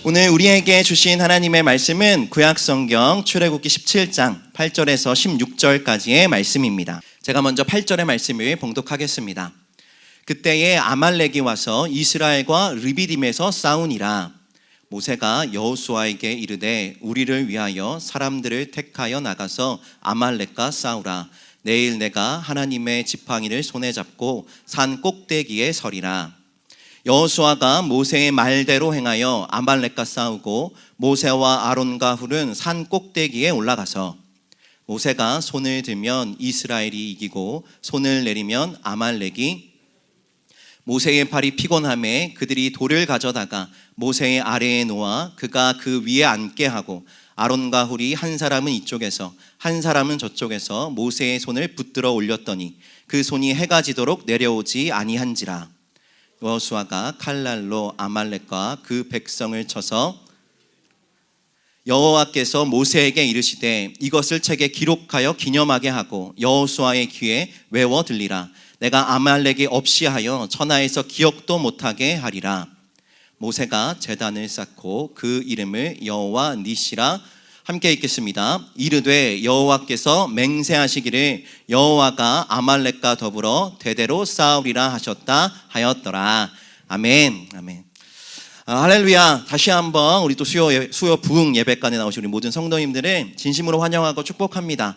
오늘 우리에게 주신 하나님의 말씀은 구약성경 출애굽기 17장 8절에서 16절까지의 말씀입니다. 제가 먼저 8절의 말씀을 봉독하겠습니다. 그때에 아말렉이 와서 이스라엘과 르비딤에서 싸우니라. 모세가 여호수아에게 이르되 우리를 위하여 사람들을 택하여 나가서 아말렉과 싸우라. 내일 내가 하나님의 지팡이를 손에 잡고 산 꼭대기에 서리라. 여호수아가 모세의 말대로 행하여 아말렉과 싸우고 모세와 아론과 훌은 산 꼭대기에 올라가서 모세가 손을 들면 이스라엘이 이기고 손을 내리면 아말렉이 모세의 팔이 피곤함에 그들이 돌을 가져다가 모세의 아래에 놓아 그가 그 위에 앉게 하고 아론과 훌이 한 사람은 이쪽에서 한 사람은 저쪽에서 모세의 손을 붙들어 올렸더니 그 손이 해가 지도록 내려오지 아니한지라. 여호수아가 칼날로 아말렉과 그 백성을 쳐서 여호와께서 모세에게 이르시되 이것을 책에 기록하여 기념하게 하고 여호수아의 귀에 외워 들리라. 내가 아말렉이 없이 하여 천하에서 기억도 못하게 하리라. 모세가 제단을 쌓고 그 이름을 여호와 니시라 함께 읽겠습니다. 이르되 여호와께서 맹세하시기를 여호와가 아말렉과 더불어 대대로 싸우리라 하셨다 하였더라. 아멘. 아멘. 할렐루야. 다시 한번 우리 또 수요 부흥 예배관에 나오신 우리 모든 성도님들을 진심으로 환영하고 축복합니다.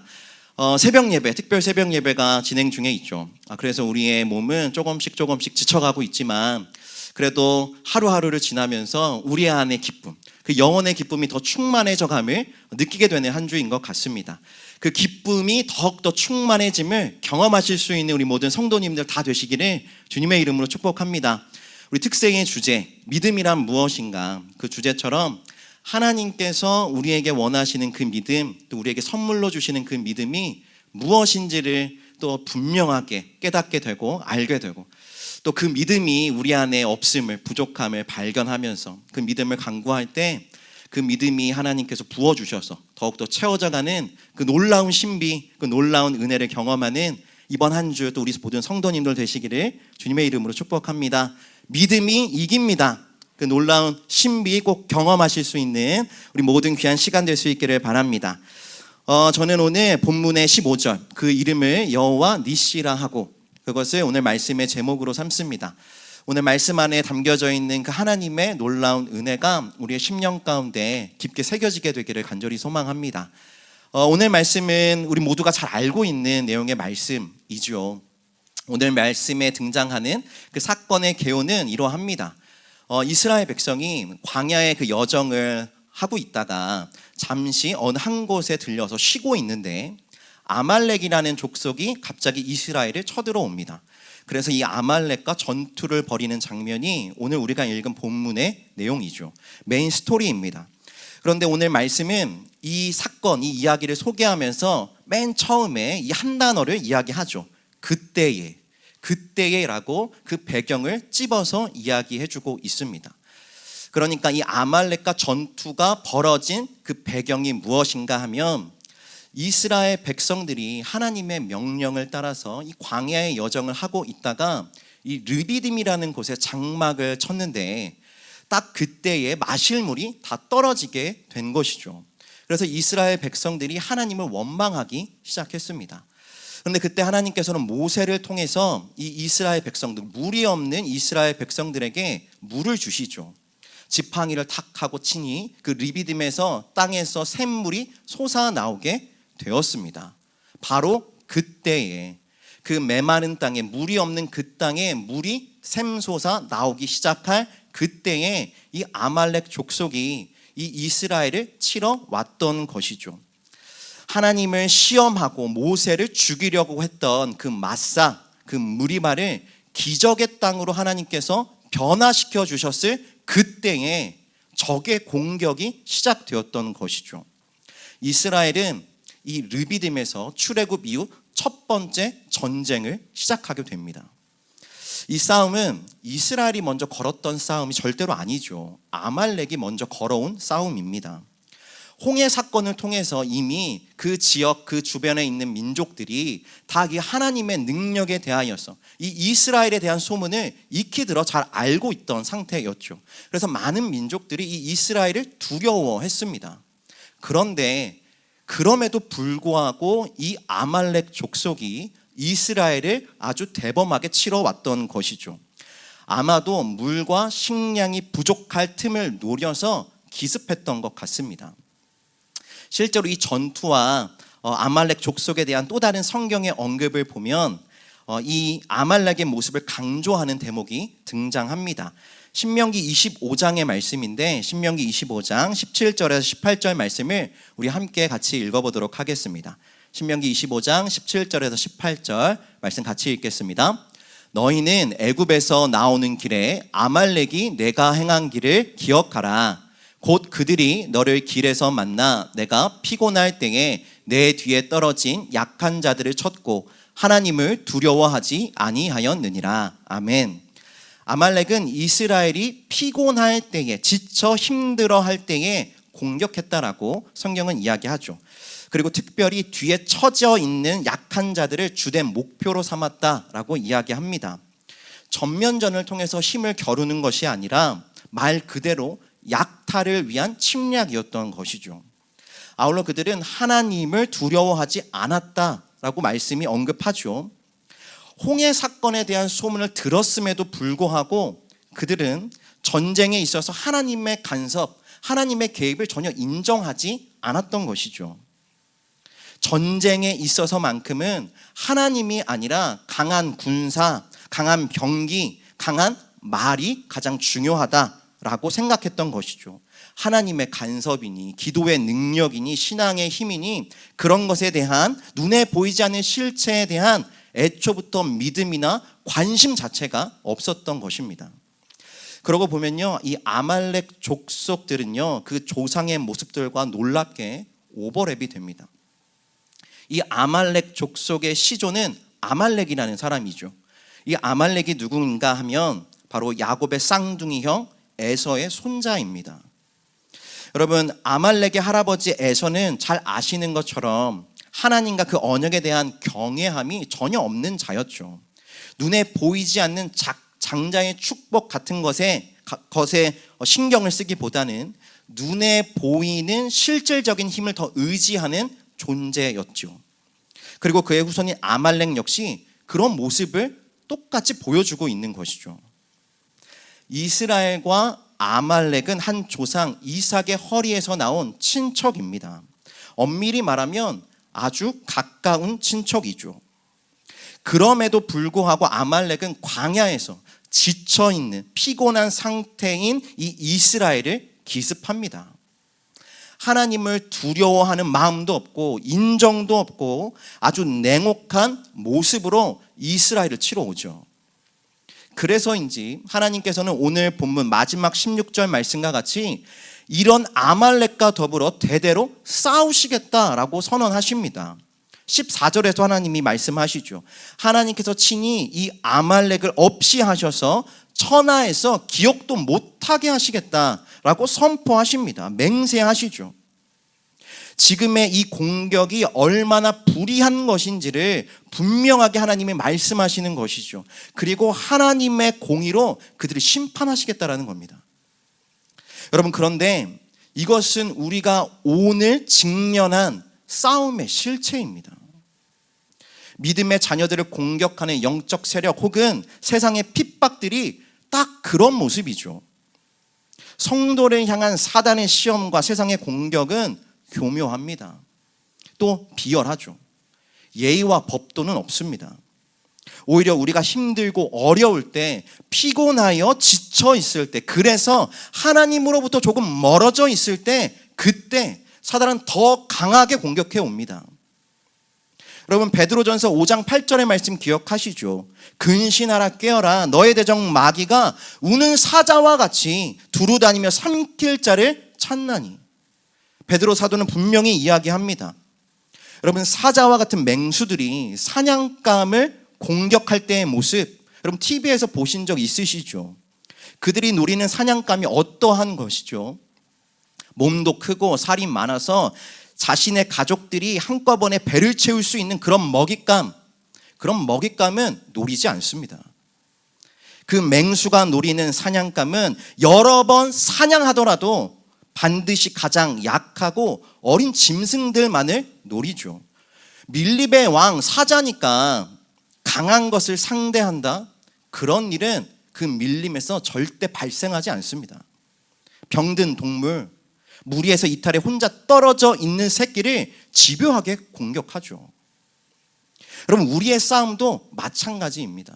새벽 예배, 특별 새벽 예배가 진행 중에 있죠. 그래서 우리의 몸은 조금씩 지쳐가고 있지만 그래도 하루하루를 지나면서 우리 안의 기쁨, 그 영혼의 기쁨이 더 충만해져감을 느끼게 되는 한 주인 것 같습니다. 그 기쁨이 더욱더 충만해짐을 경험하실 수 있는 우리 모든 성도님들 다 되시기를 주님의 이름으로 축복합니다. 우리 특세의 주제, 믿음이란 무엇인가? 그 주제처럼 하나님께서 우리에게 원하시는 그 믿음, 또 우리에게 선물로 주시는 그 믿음이 무엇인지를 또 분명하게 깨닫게 되고 알게 되고 또 그 믿음이 우리 안에 없음을, 부족함을 발견하면서 그 믿음을 간구할 때 그 믿음이 하나님께서 부어주셔서 더욱더 채워져가는 그 놀라운 신비, 그 놀라운 은혜를 경험하는 이번 한 주 또 우리 모든 성도님들 되시기를 주님의 이름으로 축복합니다. 믿음이 이깁니다. 그 놀라운 신비 꼭 경험하실 수 있는 우리 모든 귀한 시간 될 수 있기를 바랍니다. 저는 오늘 본문의 15절 그 이름을 여호와 니시라 하고 그것을 오늘 말씀의 제목으로 삼습니다. 오늘 말씀 안에 담겨져 있는 그 하나님의 놀라운 은혜가 우리의 심령 가운데 깊게 새겨지게 되기를 간절히 소망합니다. 오늘 말씀은 우리 모두가 잘 알고 있는 내용의 말씀이죠. 오늘 말씀에 등장하는 그 사건의 개요는 이러합니다. 이스라엘 백성이 광야의 그 여정을 하고 있다가 잠시 어느 한 곳에 들려서 쉬고 있는데 아말렉이라는 족속이 갑자기 이스라엘을 쳐들어옵니다. 그래서 이 아말렉과 전투를 벌이는 장면이 오늘 우리가 읽은 본문의 내용이죠. 메인 스토리입니다. 그런데 오늘 말씀은 이 사건, 이 이야기를 소개하면서 맨 처음에 이 한 단어를 이야기하죠. 그때에라고 그 배경을 찝어서 이야기해주고 있습니다. 그러니까 이 아말렉과 전투가 벌어진 그 배경이 무엇인가 하면 이스라엘 백성들이 하나님의 명령을 따라서 이 광야의 여정을 하고 있다가 이 르비딤이라는 곳에 장막을 쳤는데 딱 그때에 마실 물이 다 떨어지게 된 것이죠. 그래서 이스라엘 백성들이 하나님을 원망하기 시작했습니다. 그런데 그때 하나님께서는 모세를 통해서 이 이스라엘 백성들, 물이 없는 이스라엘 백성들에게 물을 주시죠. 지팡이를 탁 하고 치니 그 르비딤에서 땅에서 샘물이 솟아나오게 되었습니다. 바로 그때에 그 메마른 땅에 물이 없는 그 땅에 물이 샘솟아 나오기 시작할 그때에 이 아말렉 족속이 이 이스라엘을 치러 왔던 것이죠. 하나님을 시험하고 모세를 죽이려고 했던 그 마사, 그 무리바를 기적의 땅으로 하나님께서 변화시켜 주셨을 그때에 적의 공격이 시작되었던 것이죠. 이스라엘은 이 르비딤에서 출애굽 이후 첫 번째 전쟁을 시작하게 됩니다. 이 싸움은 이스라엘이 먼저 걸었던 싸움이 절대로 아니죠. 아말렉이 먼저 걸어온 싸움입니다. 홍해 사건을 통해서 이미 그 지역, 그 주변에 있는 민족들이 다 이 하나님의 능력에 대하여서 이 이스라엘에 대한 소문을 익히 들어 잘 알고 있던 상태였죠. 그래서 많은 민족들이 이 이스라엘을 두려워했습니다. 그런데 그럼에도 불구하고 이 아말렉 족속이 이스라엘을 아주 대범하게 치러왔던 것이죠. 아마도 물과 식량이 부족할 틈을 노려서 기습했던 것 같습니다. 실제로 이 전투와 아말렉 족속에 대한 또 다른 성경의 언급을 보면 이 아말렉의 모습을 강조하는 대목이 등장합니다. 신명기 25장의 말씀인데 신명기 25장 17절에서 18절 말씀을 우리 함께 같이 읽어보도록 하겠습니다. 신명기 25장 17절에서 18절 말씀 같이 읽겠습니다. 너희는 애굽에서 나오는 길에 아말렉이 내가 행한 길을 기억하라. 곧 그들이 너를 길에서 만나 내가 피곤할 때에 내 뒤에 떨어진 약한 자들을 쳤고 하나님을 두려워하지 아니하였느니라. 아멘. 아말렉은 이스라엘이 피곤할 때에, 지쳐 힘들어할 때에 공격했다라고 성경은 이야기하죠. 그리고 특별히 뒤에 처져 있는 약한 자들을 주된 목표로 삼았다라고 이야기합니다. 전면전을 통해서 힘을 겨루는 것이 아니라 말 그대로 약탈을 위한 침략이었던 것이죠. 아울러 그들은 하나님을 두려워하지 않았다라고 말씀이 언급하죠. 홍해 사건에 대한 소문을 들었음에도 불구하고 그들은 전쟁에 있어서 하나님의 간섭, 하나님의 개입을 전혀 인정하지 않았던 것이죠. 전쟁에 있어서만큼은 하나님이 아니라 강한 군사, 강한 병기, 강한 말이 가장 중요하다라고 생각했던 것이죠. 하나님의 간섭이니 기도의 능력이니 신앙의 힘이니 그런 것에 대한 눈에 보이지 않는 실체에 대한 애초부터 믿음이나 관심 자체가 없었던 것입니다. 그러고 보면요, 이 아말렉 족속들은요, 그 조상의 모습들과 놀랍게 오버랩이 됩니다. 이 아말렉 족속의 시조는 아말렉이라는 사람이죠. 이 아말렉이 누군가 하면 바로 야곱의 쌍둥이 형 에서의 손자입니다. 여러분, 아말렉의 할아버지 에서는 잘 아시는 것처럼 하나님과 그 언약에 대한 경외함이 전혀 없는 자였죠. 눈에 보이지 않는 장자의 축복 같은 것에 신경을 쓰기보다는 눈에 보이는 실질적인 힘을 더 의지하는 존재였죠. 그리고 그의 후손인 아말렉 역시 그런 모습을 똑같이 보여주고 있는 것이죠. 이스라엘과 아말렉은 한 조상 이삭의 허리에서 나온 친척입니다. 엄밀히 말하면 아주 가까운 친척이죠. 그럼에도 불구하고 아말렉은 광야에서 지쳐있는 피곤한 상태인 이 이스라엘을 기습합니다. 하나님을 두려워하는 마음도 없고 인정도 없고 아주 냉혹한 모습으로 이스라엘을 치러 오죠. 그래서인지 하나님께서는 오늘 본문 마지막 16절 말씀과 같이 이런 아말렉과 더불어 대대로 싸우시겠다라고 선언하십니다. 14절에서 하나님이 말씀하시죠. 하나님께서 친히 이 아말렉을 없이 하셔서 천하에서 기억도 못하게 하시겠다라고 선포하십니다. 맹세하시죠. 지금의 이 공격이 얼마나 불의한 것인지를 분명하게 하나님이 말씀하시는 것이죠. 그리고 하나님의 공의로 그들을 심판하시겠다라는 겁니다. 여러분, 그런데 이것은 우리가 오늘 직면한 싸움의 실체입니다. 믿음의 자녀들을 공격하는 영적 세력 혹은 세상의 핍박들이 딱 그런 모습이죠. 성도를 향한 사단의 시험과 세상의 공격은 교묘합니다. 또 비열하죠. 예의와 법도는 없습니다. 오히려 우리가 힘들고 어려울 때, 피곤하여 지쳐 있을 때, 그래서 하나님으로부터 조금 멀어져 있을 때, 그때 사단은 더 강하게 공격해 옵니다. 여러분, 베드로전서 5장 8절의 말씀 기억하시죠? 근신하라, 깨어라, 너의 대적 마귀가 우는 사자와 같이 두루다니며 삼킬 자를 찾나니. 베드로 사도는 분명히 이야기합니다. 여러분, 사자와 같은 맹수들이 사냥감을 공격할 때의 모습, 여러분 TV에서 보신 적 있으시죠? 그들이 노리는 사냥감이 어떠한 것이죠? 몸도 크고 살이 많아서 자신의 가족들이 한꺼번에 배를 채울 수 있는 그런 먹잇감은 노리지 않습니다. 그 맹수가 노리는 사냥감은 여러 번 사냥하더라도 반드시 가장 약하고 어린 짐승들만을 노리죠. 밀립의 왕 사자니까 강한 것을 상대한다? 그런 일은 그 밀림에서 절대 발생하지 않습니다. 병든 동물, 무리에서 이탈해 혼자 떨어져 있는 새끼를 집요하게 공격하죠. 여러분, 우리의 싸움도 마찬가지입니다.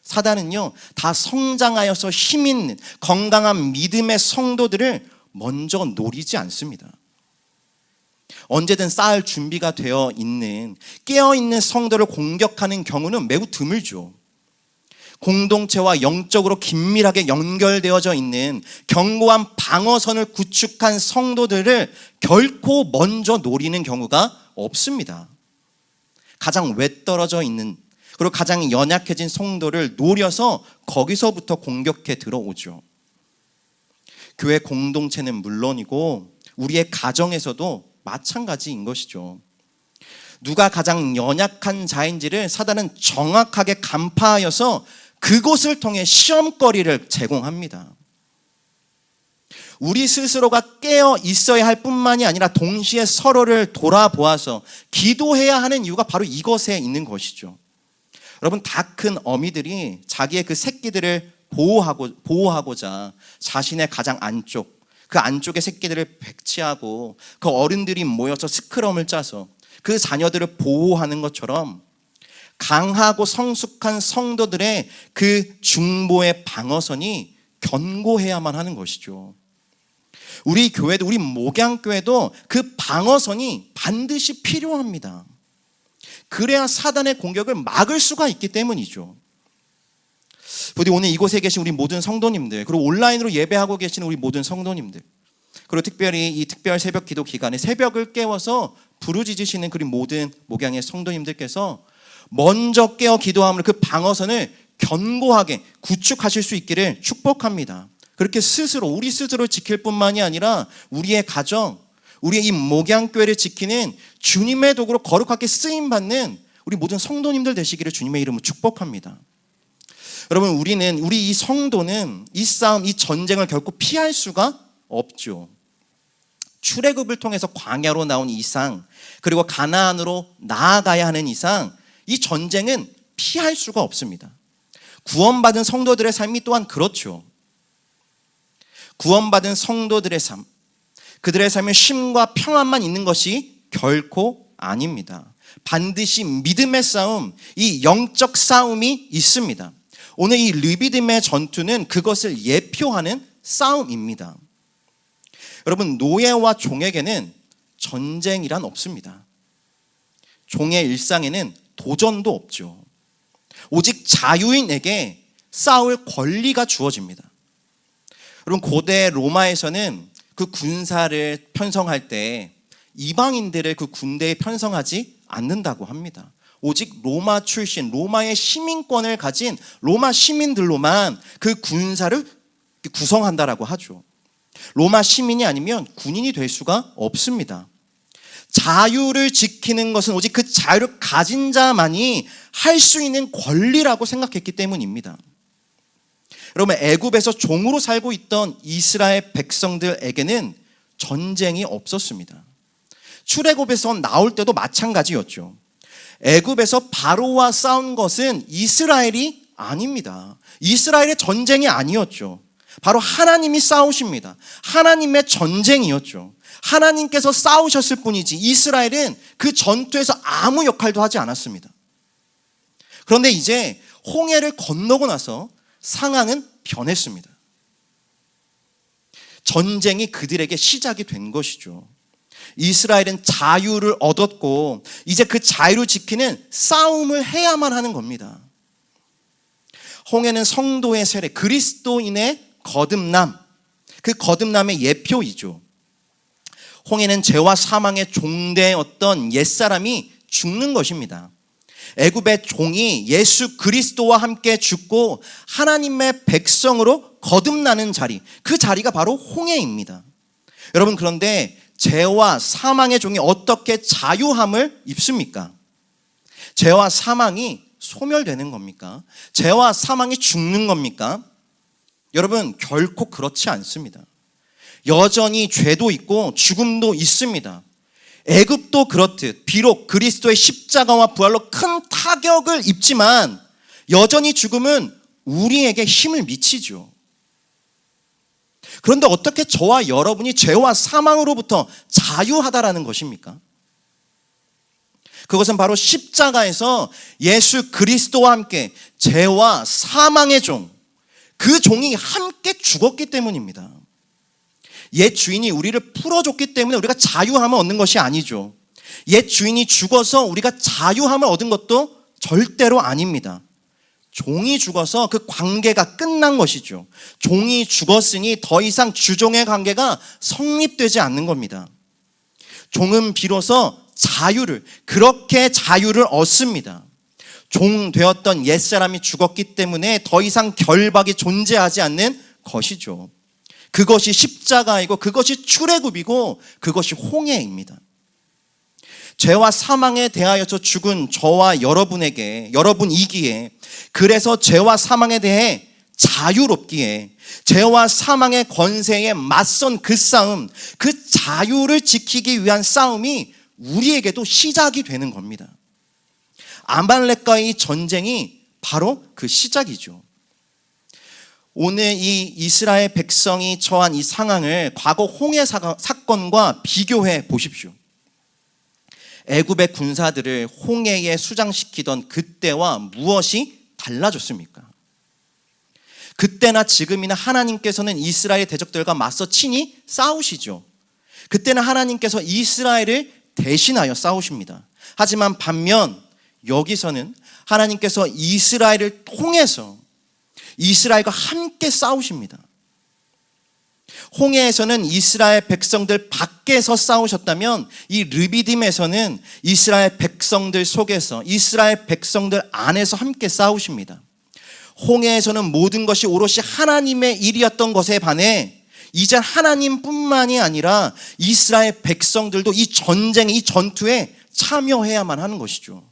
사단은요, 다 성장하여서 힘 있는 건강한 믿음의 성도들을 먼저 노리지 않습니다. 언제든 쌓을 준비가 되어 있는 깨어있는 성도를 공격하는 경우는 매우 드물죠. 공동체와 영적으로 긴밀하게 연결되어져 있는 견고한 방어선을 구축한 성도들을 결코 먼저 노리는 경우가 없습니다. 가장 외떨어져 있는 그리고 가장 연약해진 성도를 노려서 거기서부터 공격해 들어오죠. 교회 공동체는 물론이고 우리의 가정에서도 마찬가지인 것이죠. 누가 가장 연약한 자인지를 사단은 정확하게 간파하여서 그곳을 통해 시험거리를 제공합니다. 우리 스스로가 깨어 있어야 할 뿐만이 아니라 동시에 서로를 돌아보아서 기도해야 하는 이유가 바로 이것에 있는 것이죠. 여러분, 다 큰 어미들이 자기의 그 새끼들을 보호하고자 자신의 가장 안쪽, 그 안쪽의 새끼들을 배치하고 그 어른들이 모여서 스크럼을 짜서 그 자녀들을 보호하는 것처럼 강하고 성숙한 성도들의 그 중보의 방어선이 견고해야만 하는 것이죠. 우리 교회도, 우리 목양교회도 그 방어선이 반드시 필요합니다. 그래야 사단의 공격을 막을 수가 있기 때문이죠. 부디 오늘 이곳에 계신 우리 모든 성도님들, 그리고 온라인으로 예배하고 계시는 우리 모든 성도님들, 그리고 특별히 이 특별 새벽 기도 기간에 새벽을 깨워서 부르짖으시는 그 모든 목양의 성도님들께서 먼저 깨어 기도함으로 그 방어선을 견고하게 구축하실 수 있기를 축복합니다. 그렇게 우리 스스로 지킬 뿐만이 아니라 우리의 가정, 우리의 이 목양교회를 지키는 주님의 도구로 거룩하게 쓰임받는 우리 모든 성도님들 되시기를 주님의 이름으로 축복합니다. 여러분, 우리 이 성도는 이 싸움, 이 전쟁을 결코 피할 수가 없죠. 출애굽을 통해서 광야로 나온 이상, 그리고 가나안으로 나아가야 하는 이상, 이 전쟁은 피할 수가 없습니다. 구원받은 성도들의 삶이 또한 그렇죠. 구원받은 성도들의 삶, 그들의 삶에 쉼과 평안만 있는 것이 결코 아닙니다. 반드시 믿음의 싸움, 이 영적 싸움이 있습니다. 오늘 이 르비딤의 전투는 그것을 예표하는 싸움입니다. 여러분, 노예와 종에게는 전쟁이란 없습니다. 종의 일상에는 도전도 없죠. 오직 자유인에게 싸울 권리가 주어집니다. 여러분, 고대 로마에서는 그 군사를 편성할 때 이방인들을 그 군대에 편성하지 않는다고 합니다. 오직 로마 출신, 로마의 시민권을 가진 로마 시민들로만 그 군사를 구성한다라고 하죠. 로마 시민이 아니면 군인이 될 수가 없습니다. 자유를 지키는 것은 오직 그 자유를 가진 자만이 할 수 있는 권리라고 생각했기 때문입니다. 여러분, 애굽에서 종으로 살고 있던 이스라엘 백성들에게는 전쟁이 없었습니다. 출애굽에서 나올 때도 마찬가지였죠. 애굽에서 바로와 싸운 것은 이스라엘이 아닙니다. 이스라엘의 전쟁이 아니었죠. 바로 하나님이 싸우십니다. 하나님의 전쟁이었죠. 하나님께서 싸우셨을 뿐이지 이스라엘은 그 전투에서 아무 역할도 하지 않았습니다. 그런데 이제 홍해를 건너고 나서 상황은 변했습니다. 전쟁이 그들에게 시작이 된 것이죠. 이스라엘은 자유를 얻었고 이제 그 자유를 지키는 싸움을 해야만 하는 겁니다. 홍해는 성도의 세례, 그리스도인의 거듭남, 그 거듭남의 예표이죠. 홍해는 죄와 사망의 종되었던 옛사람이 죽는 것입니다. 애굽의 종이 예수 그리스도와 함께 죽고 하나님의 백성으로 거듭나는 자리, 그 자리가 바로 홍해입니다. 여러분, 그런데 죄와 사망의 종이 어떻게 자유함을 입습니까? 죄와 사망이 소멸되는 겁니까? 죄와 사망이 죽는 겁니까? 여러분, 결코 그렇지 않습니다. 여전히 죄도 있고 죽음도 있습니다. 애굽도 그렇듯 비록 그리스도의 십자가와 부활로 큰 타격을 입지만 여전히 죽음은 우리에게 힘을 미치죠. 그런데 어떻게 저와 여러분이 죄와 사망으로부터 자유하다라는 것입니까? 그것은 바로 십자가에서 예수 그리스도와 함께 죄와 사망의 종, 그 종이 함께 죽었기 때문입니다. 옛 주인이 우리를 풀어줬기 때문에 우리가 자유함을 얻는 것이 아니죠. 옛 주인이 죽어서 우리가 자유함을 얻은 것도 절대로 아닙니다. 종이 죽어서 그 관계가 끝난 것이죠. 종이 죽었으니 더 이상 주종의 관계가 성립되지 않는 겁니다. 종은 비로소 그렇게 자유를 얻습니다. 종 되었던 옛사람이 죽었기 때문에 더 이상 결박이 존재하지 않는 것이죠. 그것이 십자가이고 그것이 출애굽이고 그것이 홍해입니다. 죄와 사망에 대하여서 죽은 저와 여러분이기에, 그래서 죄와 사망에 대해 자유롭기에, 죄와 사망의 권세에 맞선 그 싸움, 그 자유를 지키기 위한 싸움이 우리에게도 시작이 되는 겁니다. 아말렉과의 전쟁이 바로 그 시작이죠. 오늘 이 이스라엘 백성이 처한 이 상황을 과거 홍해 사건과 비교해 보십시오. 애굽의 군사들을 홍해에 수장시키던 그때와 무엇이 달라졌습니까? 그때나 지금이나 하나님께서는 이스라엘 대적들과 맞서 친히 싸우시죠. 그때는 하나님께서 이스라엘을 대신하여 싸우십니다. 하지만 반면 여기서는 하나님께서 이스라엘을 통해서 이스라엘과 함께 싸우십니다. 홍해에서는 이스라엘 백성들 밖에서 싸우셨다면 이 르비딤에서는 이스라엘 백성들 속에서, 이스라엘 백성들 안에서 함께 싸우십니다. 홍해에서는 모든 것이 오롯이 하나님의 일이었던 것에 반해 이제 하나님뿐만이 아니라 이스라엘 백성들도 이 전쟁에, 이 전투에 참여해야만 하는 것이죠.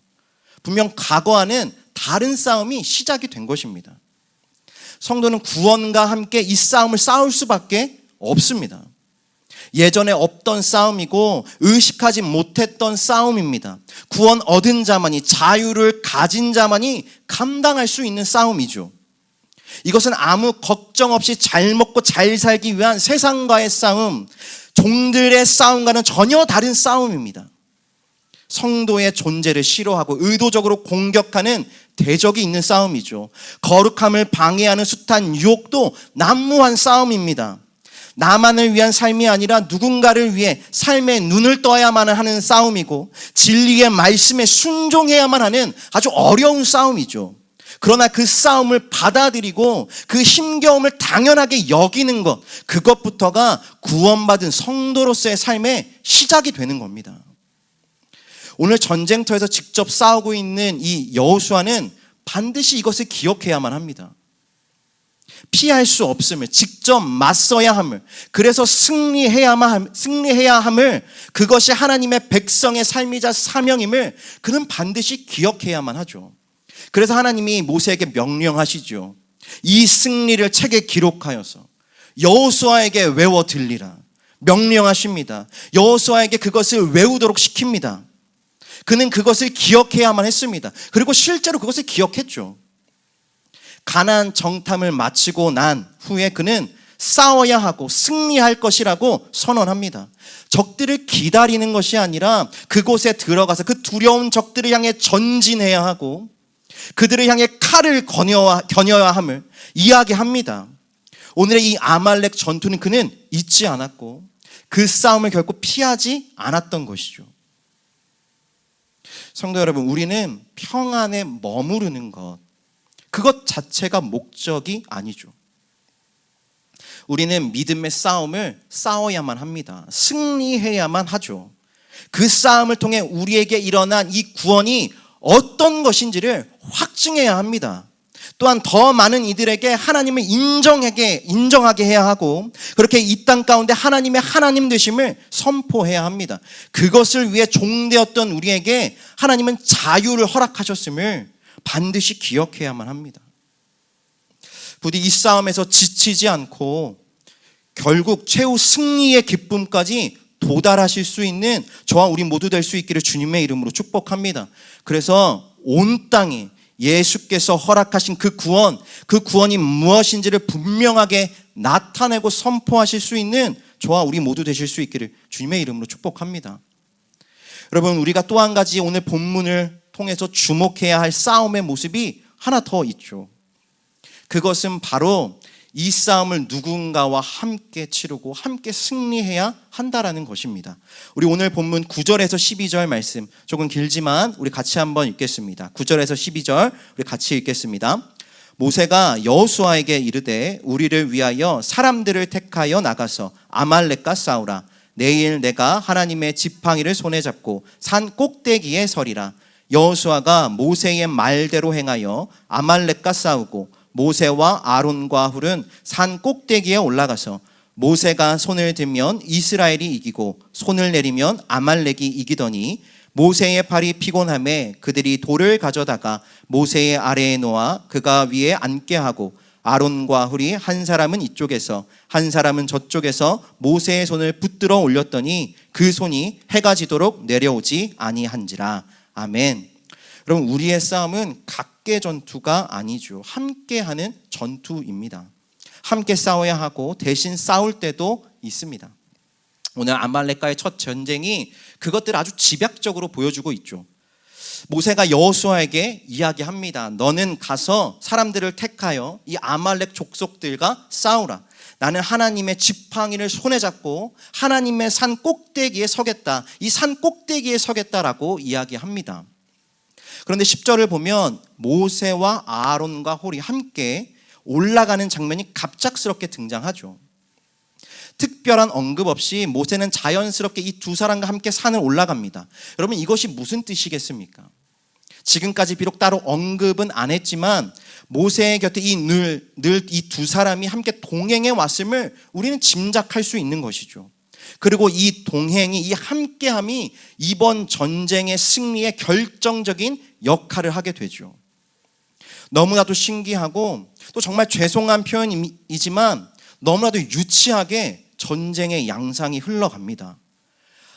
분명 과거와는 다른 싸움이 시작이 된 것입니다. 성도는 구원과 함께 이 싸움을 싸울 수밖에 없습니다. 예전에 없던 싸움이고 의식하지 못했던 싸움입니다. 구원 얻은 자만이, 자유를 가진 자만이 감당할 수 있는 싸움이죠. 이것은 아무 걱정 없이 잘 먹고 잘 살기 위한 세상과의 싸움, 종들의 싸움과는 전혀 다른 싸움입니다. 성도의 존재를 싫어하고 의도적으로 공격하는 대적이 있는 싸움이죠. 거룩함을 방해하는 숱한 유혹도 난무한 싸움입니다. 나만을 위한 삶이 아니라 누군가를 위해 삶의 눈을 떠야만 하는 싸움이고, 진리의 말씀에 순종해야만 하는 아주 어려운 싸움이죠. 그러나 그 싸움을 받아들이고 그 힘겨움을 당연하게 여기는 것, 그것부터가 구원받은 성도로서의 삶의 시작이 되는 겁니다. 오늘 전쟁터에서 직접 싸우고 있는 이 여호수아는 반드시 이것을 기억해야만 합니다. 피할 수 없음을, 직접 맞서야 함을, 그래서 승리해야 함을, 그것이 하나님의 백성의 삶이자 사명임을 그는 반드시 기억해야만 하죠. 그래서 하나님이 모세에게 명령하시죠. 이 승리를 책에 기록하여서 여호수아에게 외워 들리라 명령하십니다. 여호수아에게 그것을 외우도록 시킵니다. 그는 그것을 기억해야만 했습니다. 그리고 실제로 그것을 기억했죠. 가나안 정탐을 마치고 난 후에 그는 싸워야 하고 승리할 것이라고 선언합니다. 적들을 기다리는 것이 아니라 그곳에 들어가서 그 두려운 적들을 향해 전진해야 하고 그들을 향해 칼을 겨녀야 함을 이야기합니다. 오늘의 이 아말렉 전투는 그는 잊지 않았고 그 싸움을 결코 피하지 않았던 것이죠. 성도 여러분, 우리는 평안에 머무르는 것, 그것 자체가 목적이 아니죠. 우리는 믿음의 싸움을 싸워야만 합니다. 승리해야만 하죠. 그 싸움을 통해 우리에게 일어난 이 구원이 어떤 것인지를 확증해야 합니다. 또한 더 많은 이들에게 하나님을 인정하게 해야 하고, 그렇게 이 땅 가운데 하나님의 하나님 되심을 선포해야 합니다. 그것을 위해 종되었던 우리에게 하나님은 자유를 허락하셨음을 반드시 기억해야만 합니다. 부디 이 싸움에서 지치지 않고 결국 최후 승리의 기쁨까지 도달하실 수 있는 저와 우리 모두 될 수 있기를 주님의 이름으로 축복합니다. 그래서 온 땅에 예수께서 허락하신 그 구원이 무엇인지를 분명하게 나타내고 선포하실 수 있는 저와 우리 모두 되실 수 있기를 주님의 이름으로 축복합니다. 여러분, 우리가 또 한 가지 오늘 본문을 통해서 주목해야 할 싸움의 모습이 하나 더 있죠. 그것은 바로 이 싸움을 누군가와 함께 치르고 함께 승리해야 한다라는 것입니다. 우리 오늘 본문 9절에서 12절 말씀 조금 길지만 우리 같이 한번 읽겠습니다. 9절에서 12절 우리 같이 읽겠습니다. 모세가 여호수아에게 이르되 우리를 위하여 사람들을 택하여 나가서 아말렉과 싸우라. 내일 내가 하나님의 지팡이를 손에 잡고 산 꼭대기에 서리라. 여호수아가 모세의 말대로 행하여 아말렉과 싸우고 모세와 아론과 훌은 산 꼭대기에 올라가서 모세가 손을 들면 이스라엘이 이기고 손을 내리면 아말렉이 이기더니 모세의 팔이 피곤함에 그들이 돌을 가져다가 모세의 아래에 놓아 그가 위에 앉게 하고 아론과 훌이 한 사람은 이쪽에서 한 사람은 저쪽에서 모세의 손을 붙들어 올렸더니 그 손이 해가 지도록 내려오지 아니한지라. 아멘. 여러분, 우리의 싸움은 각계 전투가 아니죠. 함께하는 전투입니다. 함께 싸워야 하고 대신 싸울 때도 있습니다. 오늘 아말렉과의 첫 전쟁이 그것들을 아주 집약적으로 보여주고 있죠. 모세가 여호수아에게 이야기합니다. 너는 가서 사람들을 택하여 이 아말렉 족속들과 싸우라. 나는 하나님의 지팡이를 손에 잡고 하나님의 산 꼭대기에 서겠다. 이 산 꼭대기에 서겠다라고 이야기합니다. 그런데 10절을 보면 모세와 아론과 홀이 함께 올라가는 장면이 갑작스럽게 등장하죠. 특별한 언급 없이 모세는 자연스럽게 이 두 사람과 함께 산을 올라갑니다. 여러분, 이것이 무슨 뜻이겠습니까? 지금까지 비록 따로 언급은 안 했지만 모세의 곁에 늘 이 두 사람이 함께 동행해 왔음을 우리는 짐작할 수 있는 것이죠. 그리고 이 동행이, 이 함께함이 이번 전쟁의 승리에 결정적인 역할을 하게 되죠. 너무나도 신기하고 또 정말 죄송한 표현이지만 너무나도 유치하게 전쟁의 양상이 흘러갑니다.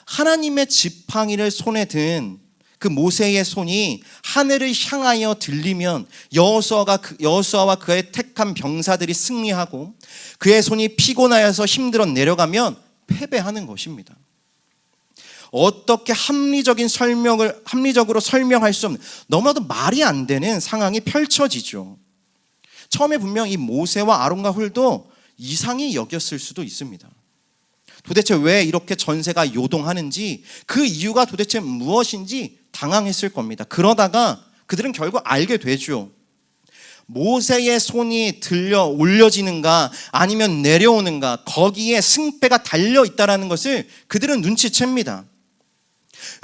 하나님의 지팡이를 손에 든 그 모세의 손이 하늘을 향하여 들리면 여호수아와 그의 택한 병사들이 승리하고 그의 손이 피곤하여서 힘들어 내려가면 패배하는 것입니다. 어떻게 합리적으로 설명할 수 없는, 너무나도 말이 안 되는 상황이 펼쳐지죠. 처음에 분명 이 모세와 아론과 훌도 이상히 여겼을 수도 있습니다. 도대체 왜 이렇게 전세가 요동하는지, 그 이유가 도대체 무엇인지 당황했을 겁니다. 그러다가 그들은 결국 알게 되죠. 모세의 손이 들려 올려지는가 아니면 내려오는가, 거기에 승패가 달려 있다는 것을 그들은 눈치챕니다.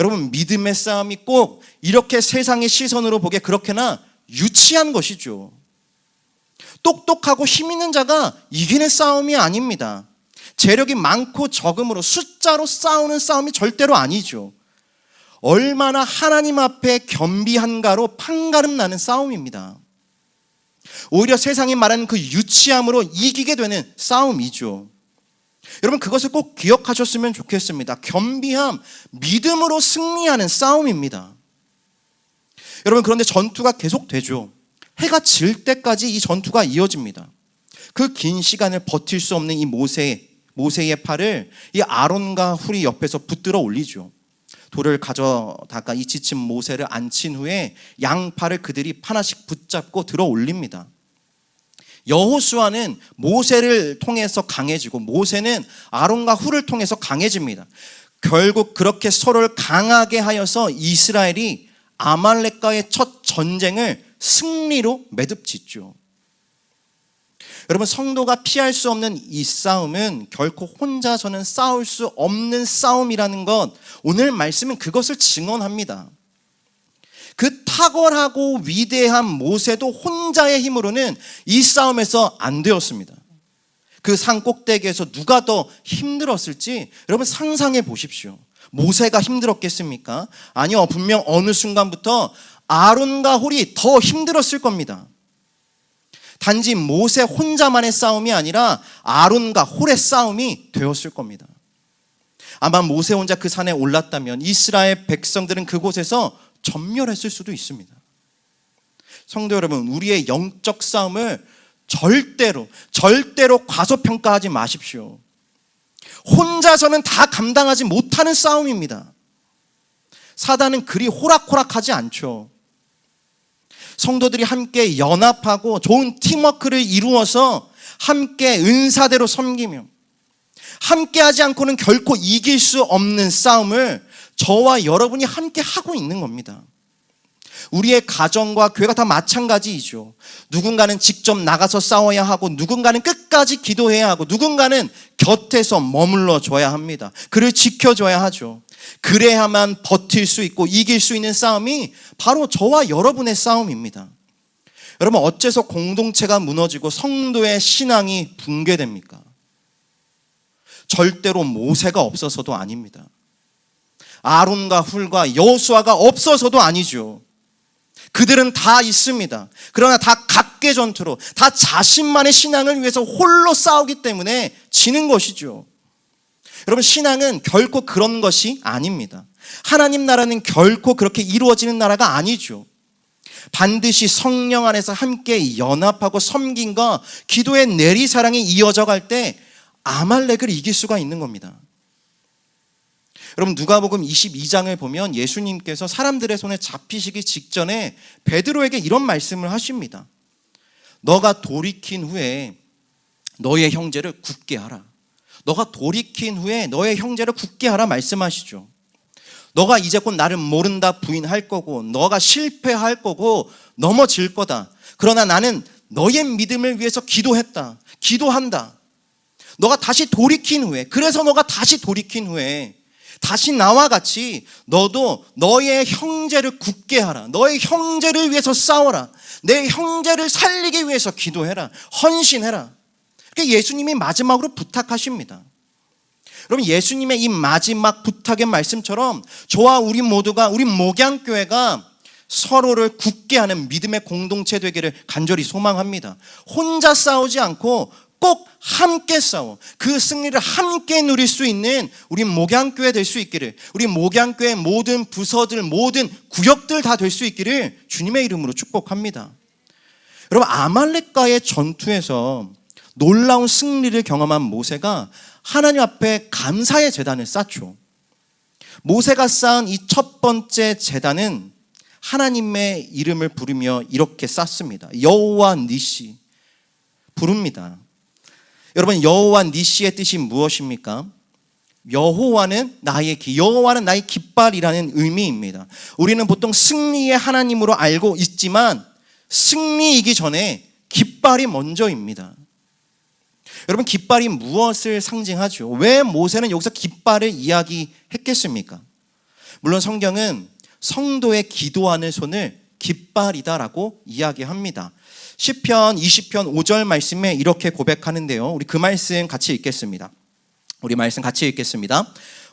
여러분, 믿음의 싸움이 꼭 이렇게 세상의 시선으로 보기에 그렇게나 유치한 것이죠. 똑똑하고 힘 있는 자가 이기는 싸움이 아닙니다. 재력이 많고 적음으로 숫자로 싸우는 싸움이 절대로 아니죠. 얼마나 하나님 앞에 겸비한가로 판가름 나는 싸움입니다. 오히려 세상이 말하는 그 유치함으로 이기게 되는 싸움이죠. 여러분, 그것을 꼭 기억하셨으면 좋겠습니다. 겸비함, 믿음으로 승리하는 싸움입니다. 여러분, 그런데 전투가 계속되죠. 해가 질 때까지 이 전투가 이어집니다. 그 긴 시간을 버틸 수 없는 이 모세의 팔을 이 아론과 훌이 옆에서 붙들어 올리죠. 돌을 가져다가 이 지친 모세를 앉힌 후에 양팔을 그들이 하나씩 붙잡고 들어 올립니다. 여호수아는 모세를 통해서 강해지고 모세는 아론과 훌을 통해서 강해집니다. 결국 그렇게 서로를 강하게 하여서 이스라엘이 아말렉과의 첫 전쟁을 승리로 매듭짓죠. 여러분, 성도가 피할 수 없는 이 싸움은 결코 혼자서는 싸울 수 없는 싸움이라는 것, 오늘 말씀은 그것을 증언합니다. 그 탁월하고 위대한 모세도 혼자의 힘으로는 이 싸움에서 안 되었습니다. 그 산 꼭대기에서 누가 더 힘들었을지 여러분 상상해 보십시오. 모세가 힘들었겠습니까? 아니요, 분명 어느 순간부터 아론과 홀이 더 힘들었을 겁니다. 단지 모세 혼자만의 싸움이 아니라 아론과 홀의 싸움이 되었을 겁니다. 아마 모세 혼자 그 산에 올랐다면 이스라엘 백성들은 그곳에서 전멸했을 수도 있습니다. 성도 여러분, 우리의 영적 싸움을 절대로 과소평가하지 마십시오. 혼자서는 다 감당하지 못하는 싸움입니다. 사단은 그리 호락호락하지 않죠. 성도들이 함께 연합하고 좋은 팀워크를 이루어서 함께 은사대로 섬기며 함께하지 않고는 결코 이길 수 없는 싸움을 저와 여러분이 함께 하고 있는 겁니다. 우리의 가정과 교회가 다 마찬가지이죠. 누군가는 직접 나가서 싸워야 하고, 누군가는 끝까지 기도해야 하고, 누군가는 곁에서 머물러 줘야 합니다. 그를 지켜줘야 하죠. 그래야만 버틸 수 있고 이길 수 있는 싸움이 바로 저와 여러분의 싸움입니다. 여러분, 어째서 공동체가 무너지고 성도의 신앙이 붕괴됩니까? 절대로 모세가 없어서도 아닙니다. 아론과 훌과 여호수아가 없어서도 아니죠. 그들은 다 있습니다. 그러나 다 각계 전투로, 다 자신만의 신앙을 위해서 홀로 싸우기 때문에 지는 것이죠. 여러분, 신앙은 결코 그런 것이 아닙니다. 하나님 나라는 결코 그렇게 이루어지는 나라가 아니죠. 반드시 성령 안에서 함께 연합하고 섬김과 기도의 내리사랑이 이어져 갈 때 아말렉을 이길 수가 있는 겁니다. 여러분, 누가복음 22장을 보면 예수님께서 사람들의 손에 잡히시기 직전에 베드로에게 이런 말씀을 하십니다. 너가 돌이킨 후에 너의 형제를 굳게 하라. 너가 돌이킨 후에 너의 형제를 굳게 하라 말씀하시죠. 너가 이제 곧 나를 모른다 부인할 거고, 너가 실패할 거고 넘어질 거다. 그러나 나는 너의 믿음을 위해서 기도한다. 너가 다시 돌이킨 후에, 그래서 너가 다시 돌이킨 후에 다시 나와 같이 너도 너의 형제를 굳게 하라. 너의 형제를 위해서 싸워라. 내 형제를 살리기 위해서 기도해라. 헌신해라. 그러니까 예수님이 마지막으로 부탁하십니다. 여러분, 예수님의 이 마지막 부탁의 말씀처럼 저와 우리 모두가, 우리 목양교회가 서로를 굳게 하는 믿음의 공동체 되기를 간절히 소망합니다. 혼자 싸우지 않고 꼭 함께 싸워 그 승리를 함께 누릴 수 있는 우리 목양교회 될 수 있기를, 우리 목양교회 모든 부서들, 모든 구역들 다 될 수 있기를 주님의 이름으로 축복합니다. 여러분, 아말렉과의 전투에서 놀라운 승리를 경험한 모세가 하나님 앞에 감사의 제단을 쌓죠. 모세가 쌓은 이 첫 번째 제단은 하나님의 이름을 부르며 이렇게 쌓습니다. 여호와 니시 부릅니다. 여러분, 여호와 니시의 뜻이 무엇입니까? 여호와는 나의 여호와는 나의 깃발이라는 의미입니다. 우리는 보통 승리의 하나님으로 알고 있지만 승리이기 전에 깃발이 먼저입니다. 여러분, 깃발이 무엇을 상징하죠? 왜 모세는 여기서 깃발을 이야기했겠습니까? 물론 성경은 성도의 기도하는 손을 깃발이다라고 이야기합니다. 시편 20편 5절 말씀에 이렇게 고백하는데요. 우리 그 말씀 같이 읽겠습니다.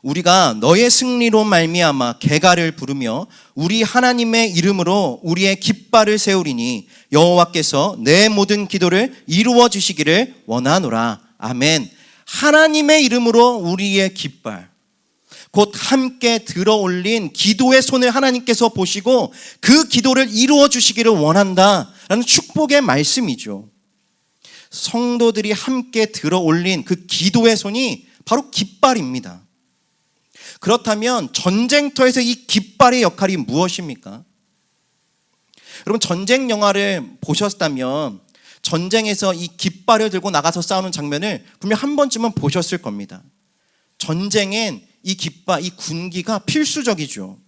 우리가 너의 승리로 말미암아 개가를 부르며 우리 하나님의 이름으로 우리의 깃발을 세우리니 여호와께서 내 모든 기도를 이루어 주시기를 원하노라. 아멘. 하나님의 이름으로 우리의 깃발, 곧 함께 들어올린 기도의 손을 하나님께서 보시고 그 기도를 이루어 주시기를 원한다라는 축복의 말씀이죠. 성도들이 함께 들어올린 그 기도의 손이 바로 깃발입니다. 그렇다면 전쟁터에서 이 깃발의 역할이 무엇입니까? 여러분, 전쟁 영화를 보셨다면 전쟁에서 이 깃발을 들고 나가서 싸우는 장면을 분명 한 번쯤은 보셨을 겁니다. 전쟁엔 이 깃발, 이 군기가 필수적이죠.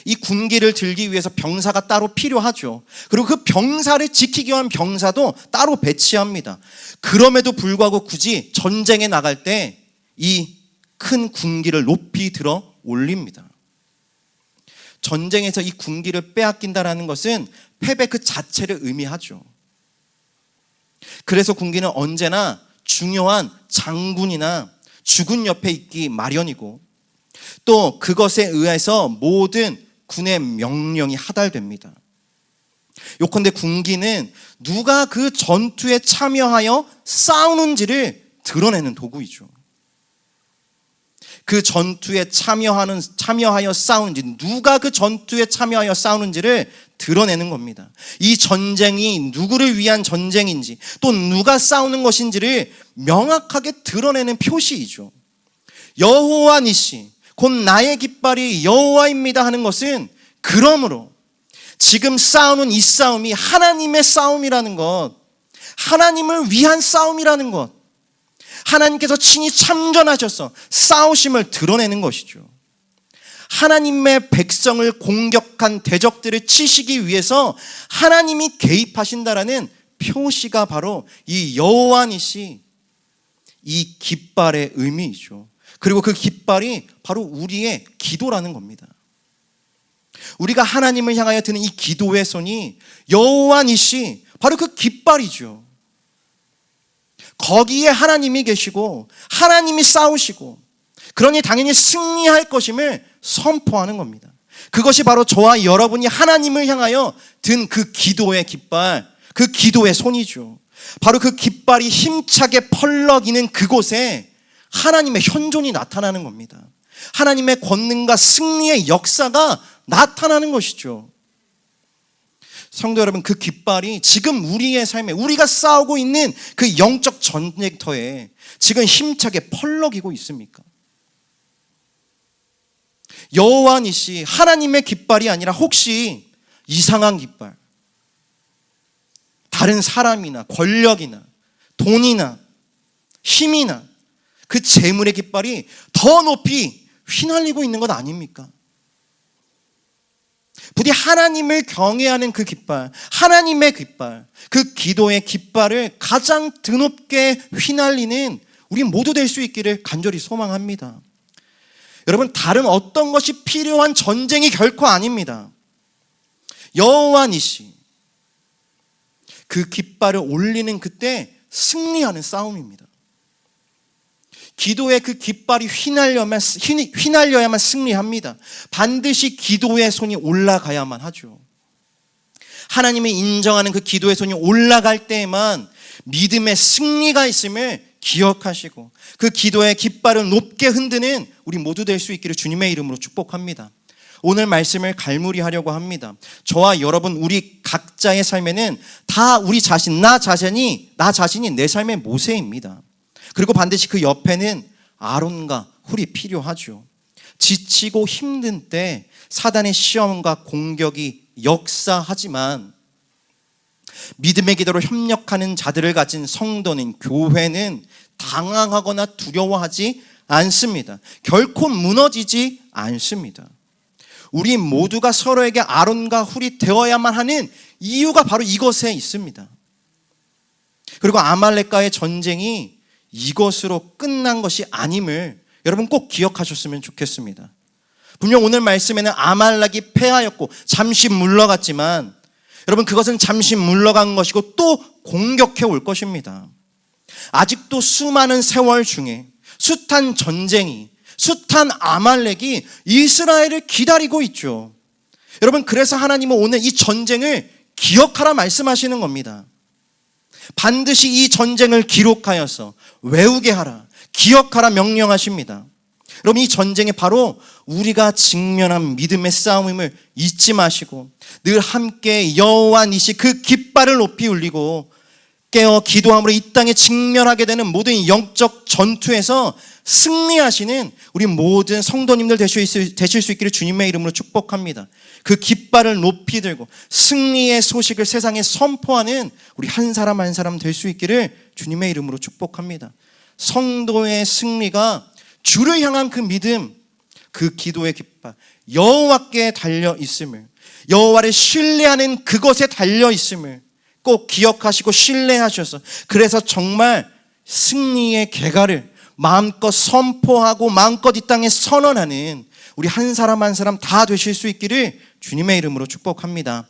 이 군기를 들기 위해서 병사가 따로 필요하죠. 그리고 그 병사를 지키기 위한 병사도 따로 배치합니다. 그럼에도 불구하고 굳이 전쟁에 나갈 때 이 큰 군기를 높이 들어 올립니다. 전쟁에서 이 군기를 빼앗긴다라는 것은 패배 그 자체를 의미하죠. 그래서 군기는 언제나 중요한 장군이나 죽은 옆에 있기 마련이고, 또 그것에 의해서 모든 군의 명령이 하달됩니다. 요컨대 군기는 누가 그 전투에 참여하여 싸우는지를 드러내는 도구이죠. 그 전투에 참여하여 싸우는지, 누가 그 전투에 참여하여 싸우는지를 드러내는 겁니다. 이 전쟁이 누구를 위한 전쟁인지, 또 누가 싸우는 것인지를 명확하게 드러내는 표시이죠. 여호와 니시, 곧 나의 깃발이 여호와입니다 하는 것은, 그러므로 지금 싸우는 이 싸움이 하나님의 싸움이라는 것, 하나님을 위한 싸움이라는 것, 하나님께서 친히 참전하셔서 싸우심을 드러내는 것이죠. 하나님의 백성을 공격한 대적들을 치시기 위해서 하나님이 개입하신다라는 표시가 바로 이 여호와니시, 이 깃발의 의미이죠. 그리고 그 깃발이 바로 우리의 기도라는 겁니다. 우리가 하나님을 향하여 드는 이 기도의 손이 여호와니시, 바로 그 깃발이죠. 거기에 하나님이 계시고 하나님이 싸우시고, 그러니 당연히 승리할 것임을 선포하는 겁니다. 그것이 바로 저와 여러분이 하나님을 향하여 든 그 기도의 깃발, 그 기도의 손이죠. 바로 그 깃발이 힘차게 펄럭이는 그곳에 하나님의 현존이 나타나는 겁니다. 하나님의 권능과 승리의 역사가 나타나는 것이죠. 성도 여러분, 그 깃발이 지금 우리의 삶에, 우리가 싸우고 있는 그 영적 전쟁터에 지금 힘차게 펄럭이고 있습니까? 여호와니시, 하나님의 깃발이 아니라 혹시 이상한 깃발, 다른 사람이나 권력이나 돈이나 힘이나 그 재물의 깃발이 더 높이 휘날리고 있는 것 아닙니까? 부디 하나님을 경외하는 그 깃발, 하나님의 깃발, 그 기도의 깃발을 가장 드높게 휘날리는 우리 모두 될 수 있기를 간절히 소망합니다. 여러분, 다른 어떤 것이 필요한 전쟁이 결코 아닙니다. 여호와니시, 그 깃발을 올리는 그때 승리하는 싸움입니다. 기도의 그 깃발이 휘날려야만 승리합니다. 반드시 기도의 손이 올라가야만 하죠. 하나님이 인정하는 그 기도의 손이 올라갈 때에만 믿음의 승리가 있음을 기억하시고, 그 기도의 깃발을 높게 흔드는 우리 모두 될 수 있기를 주님의 이름으로 축복합니다. 오늘 말씀을 갈무리하려고 합니다. 저와 여러분, 우리 각자의 삶에는 다 우리 자신, 나 자신이 내 삶의 모세입니다. 그리고 반드시 그 옆에는 아론과 훌이 필요하죠. 지치고 힘든 때 사단의 시험과 공격이 역사하지만, 믿음의 기도로 협력하는 자들을 가진 성도는, 교회는 당황하거나 두려워하지 않습니다. 결코 무너지지 않습니다. 우리 모두가 서로에게 아론과 훌이 되어야만 하는 이유가 바로 이것에 있습니다. 그리고 아말렉과의 전쟁이 이것으로 끝난 것이 아님을 여러분 꼭 기억하셨으면 좋겠습니다. 분명 오늘 말씀에는 아말렉이 패하였고 잠시 물러갔지만, 여러분, 그것은 잠시 물러간 것이고 또 공격해 올 것입니다. 아직도 수많은 세월 중에 숱한 전쟁이, 숱한 아말렉이 이스라엘을 기다리고 있죠. 여러분, 그래서 하나님은 오늘 이 전쟁을 기억하라 말씀하시는 겁니다. 반드시 이 전쟁을 기록하여서 외우게 하라, 기억하라 명령하십니다. 여러분, 이 전쟁이 바로 우리가 직면한 믿음의 싸움임을 잊지 마시고, 늘 함께 여호와 니시 그 깃발을 높이 울리고 깨어 기도함으로 이 땅에 직면하게 되는 모든 영적 전투에서 승리하시는 우리 모든 성도님들 되실 수 있기를 주님의 이름으로 축복합니다. 그 깃발을 높이 들고 승리의 소식을 세상에 선포하는 우리 한 사람 한 사람 될 수 있기를 주님의 이름으로 축복합니다. 성도의 승리가 주를 향한 그 믿음, 그 기도의 깃발, 여호와께 달려 있음을, 여호와를 신뢰하는 그것에 달려 있음을 꼭 기억하시고 신뢰하셔서, 그래서 정말 승리의 계가를 마음껏 선포하고 마음껏 이 땅에 선언하는 우리 한 사람 한 사람 다 되실 수 있기를 주님의 이름으로 축복합니다.